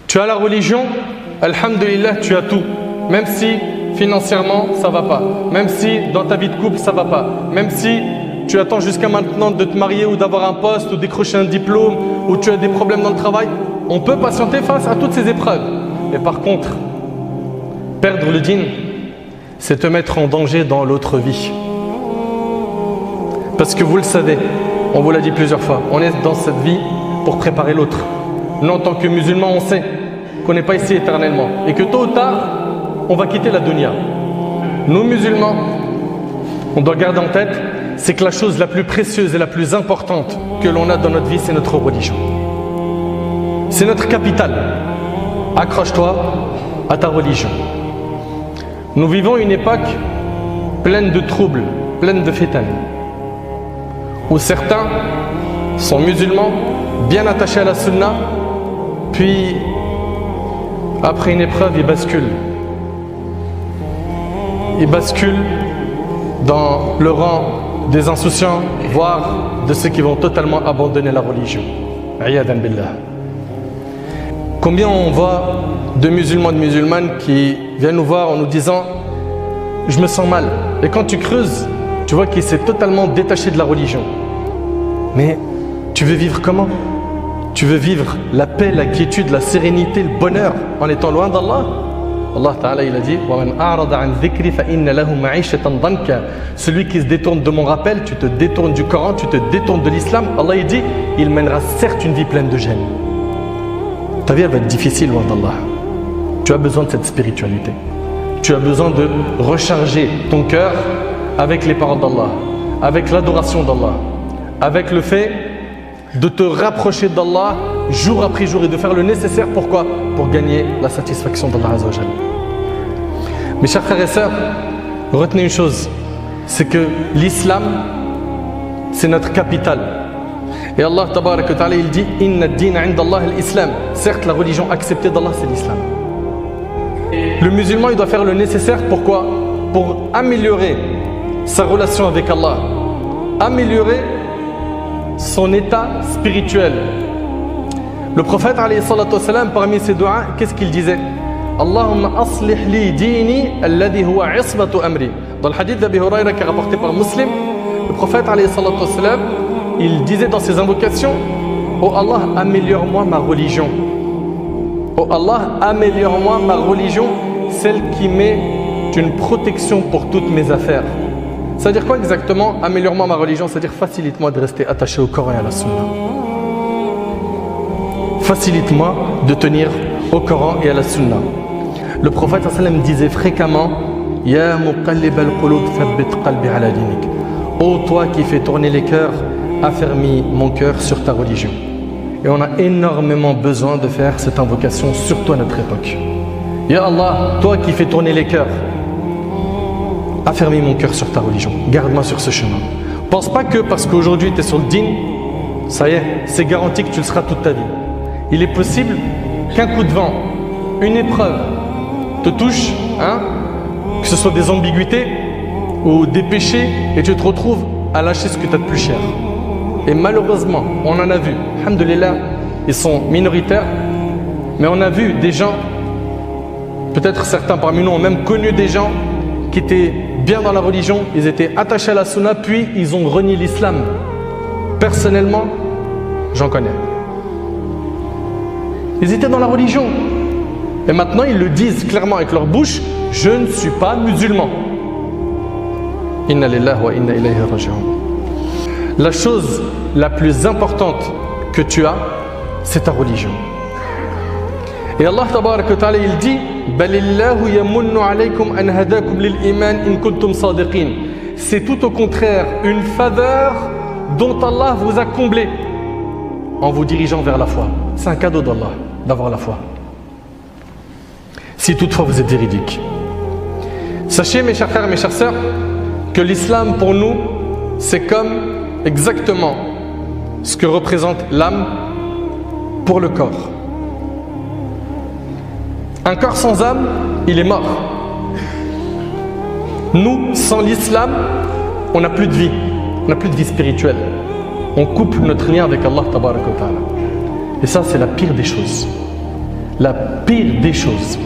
Tu as la religion, alhamdulillah, tu as tout. Même si financièrement ça va pas, même si dans ta vie de couple ça va pas, même si tu attends jusqu'à maintenant de te marier ou d'avoir un poste ou décrocher un diplôme ou tu as des problèmes dans le travail, on peut patienter face à toutes ces épreuves. Mais par contre, perdre le dîn, c'est te mettre en danger dans l'autre vie. Parce que vous le savez, on vous l'a dit plusieurs fois, on est dans cette vie pour préparer l'autre. Nous, en tant que musulmans, on sait qu'on n'est pas ici éternellement et que tôt ou tard, on va quitter la dunya. Nous, musulmans, on doit garder en tête, c'est que la chose la plus précieuse et la plus importante que l'on a dans notre vie, c'est notre religion. C'est notre capital. Accroche-toi à ta religion. Nous vivons une époque pleine de troubles, pleine de fitan, où certains sont musulmans, bien attachés à la sunna, puis après une épreuve, ils basculent. Ils basculent dans le rang des insouciants, voire de ceux qui vont totalement abandonner la religion. Ayadan billah. Combien on voit de musulmans et de musulmanes qui viennent nous voir en nous disant « Je me sens mal ». Et quand tu creuses, tu vois qu'il s'est totalement détaché de la religion. Mais tu veux vivre comment? Tu veux vivre la paix, la quiétude, la sérénité, le bonheur en étant loin d'Allah? Allah Ta'ala il a dit celui qui se détourne de mon rappel, tu te détournes du Coran, tu te détournes de l'islam. Allah il dit, il mènera certes une vie pleine de gêne. Ta vie elle va être difficile loin d'Allah. Tu as besoin de cette spiritualité. Tu as besoin de recharger ton cœur avec les paroles d'Allah, avec l'adoration d'Allah, avec le fait de te rapprocher d'Allah jour après jour et de faire le nécessaire. Pourquoi? Pour gagner la satisfaction d'Allah Azza wa Jalla. Mes chers frères et sœurs, retenez une chose, c'est que l'islam, c'est notre capital. Et Allah Tabaraka wa Ta'ala il dit Inna ad-dina 'inda Allah al-Islam. Certes, la religion acceptée d'Allah, c'est l'islam. Le musulman, il doit faire le nécessaire. Pourquoi? Pour améliorer sa relation avec Allah, améliorer son état spirituel. Le prophète alayhi salatu wassalam, parmi ses doigts, qu'est-ce qu'il disait? Allahumma aslih li dini alladhi huwa isbatu amri. Dans le hadith d'Abi Huraira qui est rapporté par Muslim, le prophète alayhi salatu wassalam, il disait dans ses invocations: Oh Allah, améliore-moi ma religion. Oh Allah, améliore-moi ma religion, celle qui met une protection pour toutes mes affaires. C'est-à-dire quoi exactement? Améliore-moi ma religion, c'est-à-dire facilite-moi de rester attaché au Coran et à la Sunna. Facilite-moi de tenir au Coran et à la Sunna. Le prophète sallam disait fréquemment: Ya muqallib al-qulub thabbit qalbi ala dinik. Ô toi qui fais tourner les cœurs, affermis mon cœur sur ta religion. Et on a énormément besoin de faire cette invocation, surtout à notre époque. Ya Allah, toi qui fais tourner les cœurs, affermis mon cœur sur ta religion, garde-moi sur ce chemin. Pense pas que parce qu'aujourd'hui tu es sur le dîn, ça y est, c'est garanti que tu le seras toute ta vie. Il est possible qu'un coup de vent, une épreuve te touche, que ce soit des ambiguïtés ou des péchés, et tu te retrouves à lâcher ce que tu as de plus cher. Et malheureusement, on en a vu, alhamdoulilah, ils sont minoritaires, mais on a vu des gens, peut-être certains parmi nous ont même connu des gens qui étaient bien dans la religion, ils étaient attachés à la sunna, puis ils ont renié l'islam. Personnellement, j'en connais. Ils étaient dans la religion. Et maintenant, ils le disent clairement avec leur bouche: je ne suis pas musulman. Inna lillahi wa inna ilayhi raji'un. La chose la plus importante que tu as, c'est ta religion. Et Allah Tabaraka wa Ta'ala il dit: Balillahu yamunnu alaykum an hadakum lil iman in kuntum sadiqin. C'est tout au contraire une faveur dont Allah vous a comblé en vous dirigeant vers la foi. C'est un cadeau d'Allah d'avoir la foi. Si toutefois vous êtes véridique. Sachez mes chers frères et mes chères sœurs que l'islam pour nous c'est comme exactement ce que représente l'âme pour le corps. Un corps sans âme, il est mort. Nous, sans l'islam, on n'a plus de vie. On n'a plus de vie spirituelle. On coupe notre lien avec Allah Tabaraka wa Ta'ala. Et ça, c'est la pire des choses. la pire des choses,